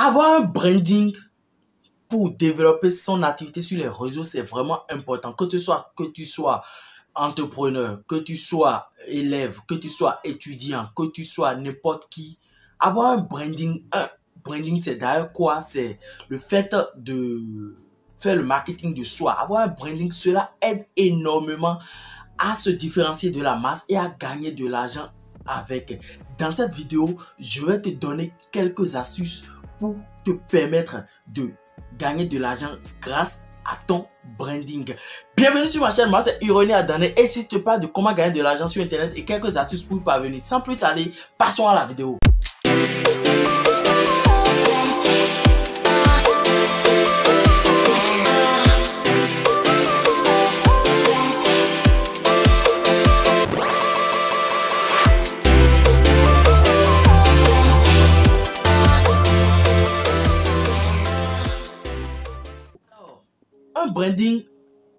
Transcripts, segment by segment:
Avoir un branding pour développer son activité sur les réseaux, c'est vraiment important. Que tu sois entrepreneur, que tu sois élève, que tu sois étudiant, que tu sois n'importe qui, avoir un branding, c'est d'ailleurs quoi? C'est le fait de faire le marketing de soi. Avoir un branding, cela aide énormément à se différencier de la masse et à gagner de l'argent avec. Dans cette vidéo, je vais te donner quelques astuces pour te permettre de gagner de l'argent grâce à ton branding. Bienvenue sur ma chaîne, moi c'est Ironie Adane et si je te parle de comment gagner de l'argent sur internet et quelques astuces pour y parvenir. Sans plus tarder, passons à la vidéo. Un branding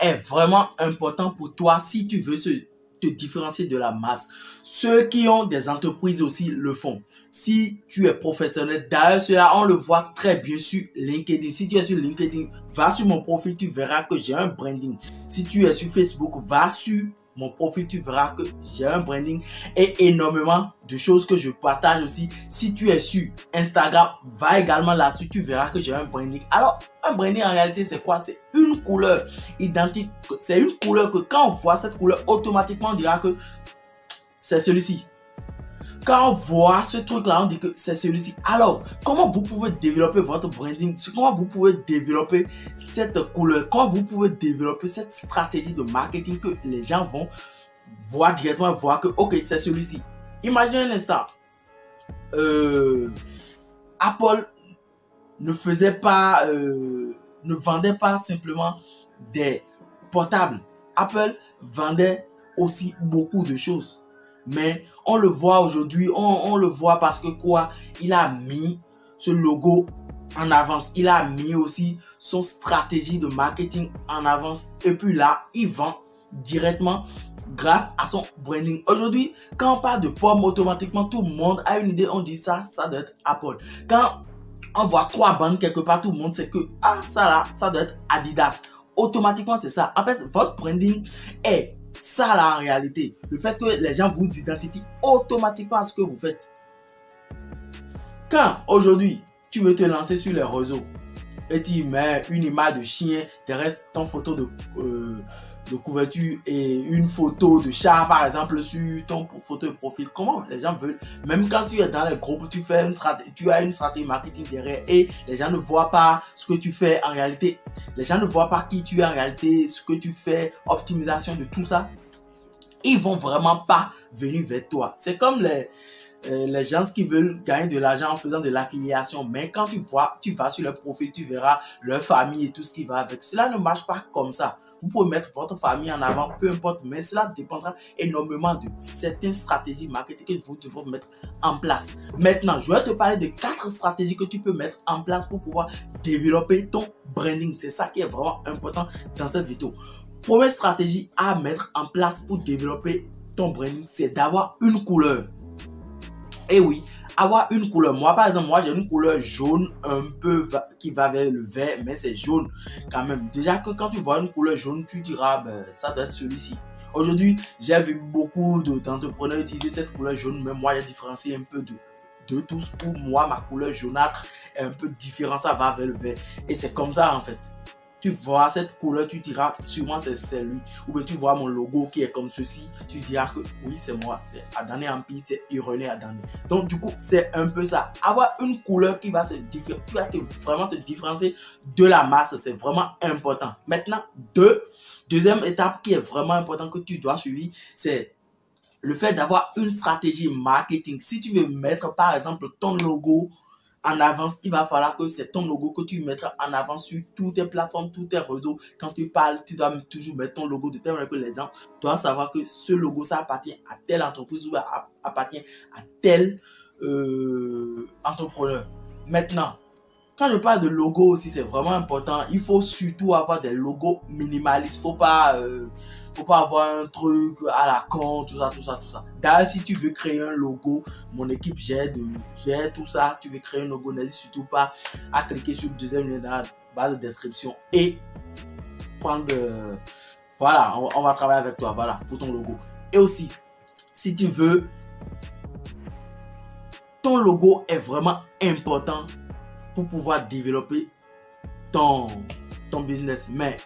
est vraiment important pour toi si tu veux te différencier de la masse. Ceux qui ont des entreprises aussi le font. Si tu es professionnel, d'ailleurs cela on le voit très bien sur LinkedIn. Si tu es sur LinkedIn, va sur mon profil, tu verras que j'ai un branding. Si tu es sur Facebook, va sur mon profil, tu verras que j'ai un branding et énormément de choses que je partage aussi. Si tu es sur Instagram, va également là-dessus, tu verras que j'ai un branding. Alors, un branding en réalité, c'est quoi? C'est une couleur identique. C'est une couleur que quand on voit cette couleur, automatiquement, on dira que c'est celui-ci. Quand on voit ce truc-là, on dit que c'est celui-ci. Alors, comment vous pouvez développer votre branding? Comment vous pouvez développer cette couleur? Comment vous pouvez développer cette stratégie de marketing que les gens vont voir directement, voir que, ok, c'est celui-ci. Imaginez un instant. Apple ne vendait pas simplement des portables. Apple vendait aussi beaucoup de choses. Mais on le voit aujourd'hui, on le voit parce que quoi? Il a mis ce logo en avance. Il a mis aussi son stratégie de marketing en avance. Et puis là, il vend directement grâce à son branding. Aujourd'hui, quand on parle de pommes, automatiquement, tout le monde a une idée. On dit ça doit être Apple. Quand on voit 3 bandes quelque part, tout le monde sait que ça là, ça doit être Adidas. Automatiquement, c'est ça. En fait, votre branding est ça là en réalité. Le fait que les gens vous identifient automatiquement à ce que vous faites. Quand aujourd'hui, tu veux te lancer sur les réseaux et tu mets une image de chien, tu restes ton photo de couverture et une photo de chat par exemple sur ton photo de profil, comment les gens veulent, même quand tu es dans les groupes, tu as une stratégie marketing derrière et les gens ne voient pas ce que tu fais en réalité, les gens ne voient pas qui tu es en réalité, ce que tu fais, optimisation de tout ça, ils vont vraiment pas venir vers toi. C'est comme les gens qui veulent gagner de l'argent en faisant de l'affiliation, mais quand tu vas sur leur profil, tu verras leur famille et tout ce qui va avec. Cela ne marche pas comme ça. Vous pouvez mettre votre famille en avant, peu importe, mais cela dépendra énormément de certaines stratégies marketing que vous devez mettre en place. Maintenant, je vais te parler de 4 stratégies que tu peux mettre en place pour pouvoir développer ton branding. C'est ça qui est vraiment important dans cette vidéo. Première stratégie à mettre en place pour développer ton branding, c'est d'avoir une couleur. Et oui, avoir une couleur. Moi, par exemple, j'ai une couleur jaune un peu qui va vers le vert, mais c'est jaune quand même. Déjà que quand tu vois une couleur jaune, tu diras, ça doit être celui-ci. Aujourd'hui, j'ai vu beaucoup d'entrepreneurs utiliser cette couleur jaune, mais moi, j'ai différencié un peu de tous. Pour moi, ma couleur jaunâtre est un peu différente, ça va vers le vert. Et c'est comme ça, en fait. Tu vois cette couleur, tu diras sûrement c'est lui. Ou bien tu vois mon logo qui est comme ceci, tu diras que oui, c'est moi, c'est Adane Empire, c'est Ironie Adane. Donc du coup, c'est un peu ça. Avoir une couleur qui va se différencier, tu vas vraiment te différencier de la masse, c'est vraiment important. Maintenant, deuxième étape qui est vraiment importante que tu dois suivre, c'est le fait d'avoir une stratégie marketing. Si tu veux mettre par exemple ton logo en avance, il va falloir que c'est ton logo que tu mettras en avant sur toutes tes plateformes, tous tes réseaux. Quand tu parles, tu dois toujours mettre ton logo de telle manière que les gens doivent savoir que ce logo, ça appartient à telle entreprise ou appartient à tel entrepreneur. Maintenant, Quand je parle de logo aussi, c'est vraiment important. Il faut surtout avoir des logos minimalistes. Faut pas avoir un truc à la con, tout ça. D'ailleurs, si tu veux créer un logo, mon équipe gère tout ça. Tu veux créer un logo, n'hésite surtout pas à cliquer sur le deuxième lien dans la barre de description et prendre... voilà, on va travailler avec toi, voilà, pour ton logo. Et aussi, si tu veux, ton logo est vraiment important pour pouvoir développer ton business. Mais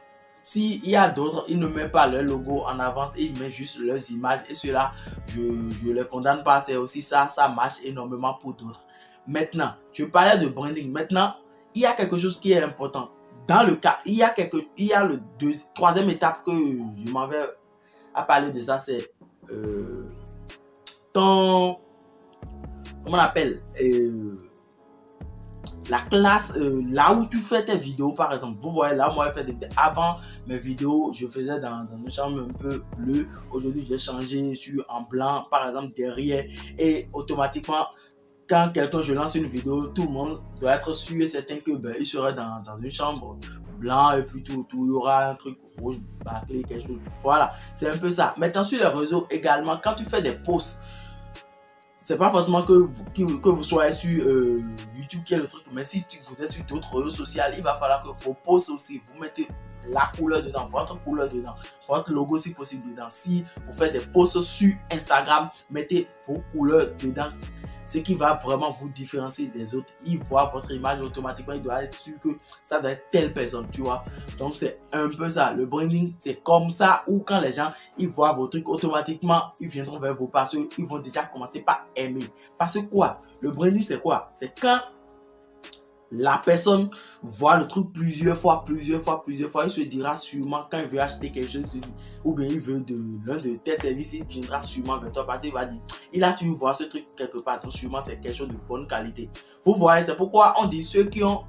s'il y a d'autres, ils ne mettent pas leur logo en avance et ils mettent juste leurs images. Et cela, je ne les condamne pas. C'est aussi ça marche énormément pour d'autres. Maintenant, je parlais de branding. Maintenant, il y a quelque chose qui est important. Dans le cas, il y a troisième étape que je m'en vais à parler de ça, c'est comment on appelle la classe, là où tu fais tes vidéos par exemple. Vous voyez là, moi avant mes vidéos, je faisais dans une chambre un peu bleue. Aujourd'hui, j'ai changé sur en blanc par exemple derrière et automatiquement quand je lance une vidéo, tout le monde doit être sûr et certain que il serait dans une chambre blanc et puis tout, il y aura un truc rouge, bâclé, quelque chose. Voilà, c'est un peu ça. Maintenant sur les réseaux également, quand tu fais des posts, c'est pas forcément que vous soyez sur YouTube qui est le truc, mais si vous êtes sur d'autres réseaux sociaux, il va falloir que vos posts aussi, vous mettez la couleur dedans, votre couleur dedans, votre logo si possible dedans. Si vous faites des posts sur Instagram, mettez vos couleurs dedans. Ce qui va vraiment vous différencier des autres. Il voit votre image automatiquement, il doit être sûr que ça doit être telle personne, tu vois. Donc c'est un peu ça. Le branding, c'est comme ça où quand les gens ils voient vos trucs, automatiquement ils viendront vers vous parce qu'ils vont déjà commencer par aimer. Parce que quoi? Le branding c'est quoi? C'est quand la personne voit le truc plusieurs fois, il se dira sûrement quand il veut acheter quelque chose ou bien il veut l'un de tes services, il viendra sûrement vers toi parce qu'il va dire, il a dû voir ce truc quelque part, donc sûrement c'est quelque chose de bonne qualité. Vous voyez, c'est pourquoi on dit ceux qui ont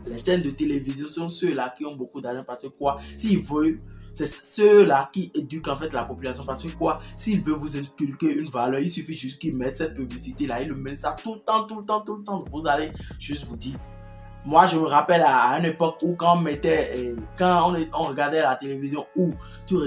les chaînes de télévision sont ceux-là qui ont beaucoup d'argent parce que quoi, s'ils veulent, c'est ceux-là qui éduquent en fait la population parce que quoi, s'il veut vous inculquer une valeur, il suffit juste qu'ils mettent cette publicité-là, ils le mettent ça tout le temps, vous allez juste vous dire. Moi, je me rappelle à une époque où quand on regardait la télévision, où tu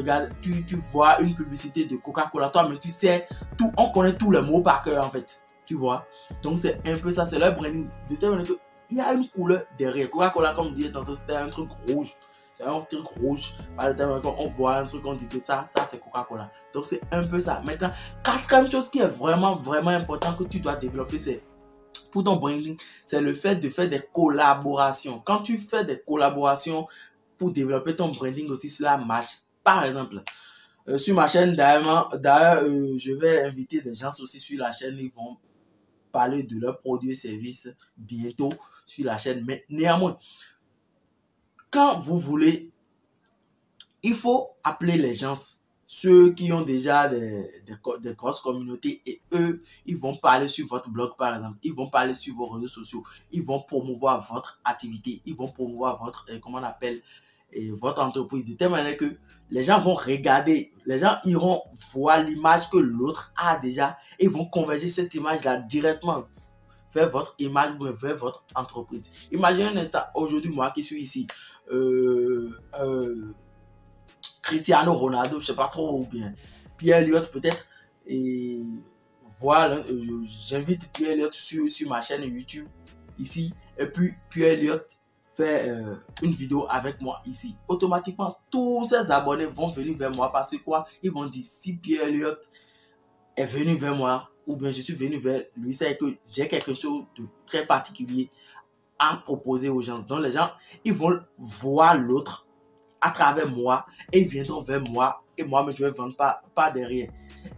vois une publicité de Coca-Cola, toi, mais tu sais tout, on connaît tous les mots par cœur en fait, tu vois. Donc c'est un peu ça, c'est leur branding de telle manière qu'il y a une couleur derrière. Coca-Cola, comme je disais tantôt, c'était un truc rouge. C'est un truc rouge. Par exemple, quand on voit un truc, on dit que ça c'est Coca-Cola. Donc c'est un peu ça. Maintenant, quatrième chose qui est vraiment important que tu dois développer, c'est pour ton branding, c'est le fait de faire des collaborations. Quand tu fais des collaborations pour développer ton branding aussi, cela marche. Par exemple, sur ma chaîne, d'ailleurs, je vais inviter des gens aussi sur la chaîne. Ils vont parler de leurs produits et services bientôt sur la chaîne. Mais néanmoins, quand vous voulez, il faut appeler les gens. Ceux qui ont déjà des grosses communautés et eux, ils vont parler sur votre blog par exemple, ils vont parler sur vos réseaux sociaux, ils vont promouvoir votre activité, ils vont promouvoir votre, comment on appelle, votre entreprise de telle manière que les gens vont regarder, les gens iront voir l'image que l'autre a déjà et vont converger cette image-là directement vers votre image ou vers votre entreprise. Imaginez un instant, aujourd'hui, moi qui suis ici, Cristiano Ronaldo, je sais pas trop, ou bien Pierre Elliott peut-être, et voilà, j'invite Pierre Elliott sur ma chaîne YouTube ici, et puis Pierre Elliott fait une vidéo avec moi ici. Automatiquement, tous ces abonnés vont venir vers moi parce que quoi, ils vont dire si Pierre Elliott est venu vers moi, ou bien je suis venu vers lui, c'est que j'ai quelque chose de très particulier à proposer aux gens. Donc les gens, ils vont voir l'autre à travers moi et ils viendront vers moi et moi mais je vais vendre pas derrière.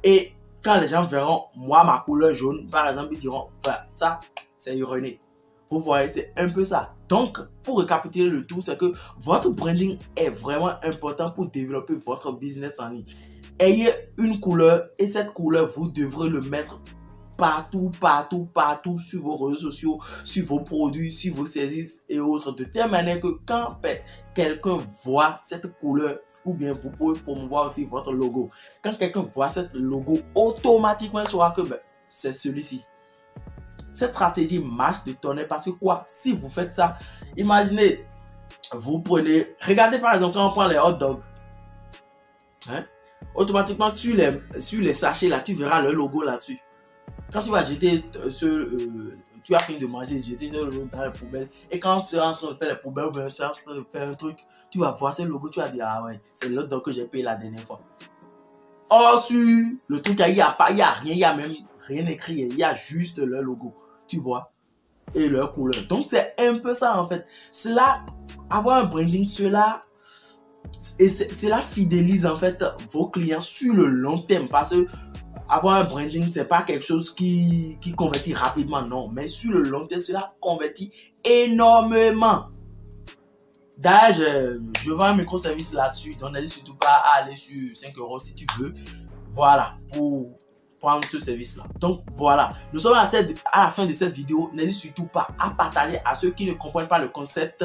Et quand les gens verront moi ma couleur jaune par exemple, ils diront ça c'est ironique. Vous voyez, c'est un peu ça. Donc pour récapituler le tout, c'est que votre branding est vraiment important pour développer votre business en ligne. Ayez une couleur et cette couleur vous devrez le mettre partout sur vos réseaux sociaux, sur vos produits, sur vos services et autres, de telle manière que quand quelqu'un voit cette couleur, ou bien vous pouvez promouvoir aussi votre logo, quand quelqu'un voit cette logo, automatiquement il saura que c'est celui-ci. Cette stratégie marche de tonnerre parce que quoi? Si vous faites ça, imaginez, vous prenez, regardez par exemple quand on prend les hot dogs, hein, automatiquement sur les sachets là, tu verras le logo là-dessus. Quand tu vas jeter tu as fini de manger, jeter ce logo dans la poubelle, et quand tu es en train de faire les poubelles, ou bien tu es en train de faire un truc, tu vas voir ce logo, tu vas dire, ah ouais, c'est le hot dog que j'ai payé la dernière fois. Or, sur le truc, il n'y a rien, il n'y a même rien écrit, il y a juste le logo, tu vois, et leur couleur. Donc, c'est un peu ça en fait. Cela, avoir un branding, cela fidélise en fait vos clients sur le long terme parce que avoir un branding, c'est pas quelque chose qui convertit rapidement, non, mais sur le long terme, cela convertit énormément. D'ailleurs, je vends un microservice là-dessus, donc n'hésite surtout pas à aller sur 5 € si tu veux. Voilà, pour prendre ce service-là. Donc voilà, nous sommes à la fin de cette vidéo. N'hésite surtout pas à partager à ceux qui ne comprennent pas le concept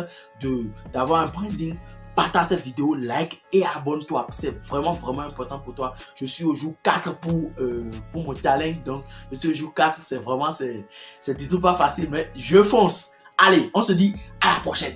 d'avoir un branding. Partage cette vidéo, like et abonne-toi. C'est vraiment important pour toi. Je suis au jour 4 pour mon challenge. Donc, je suis au jour 4. C'est du tout pas facile, mais je fonce. Allez, on se dit à la prochaine.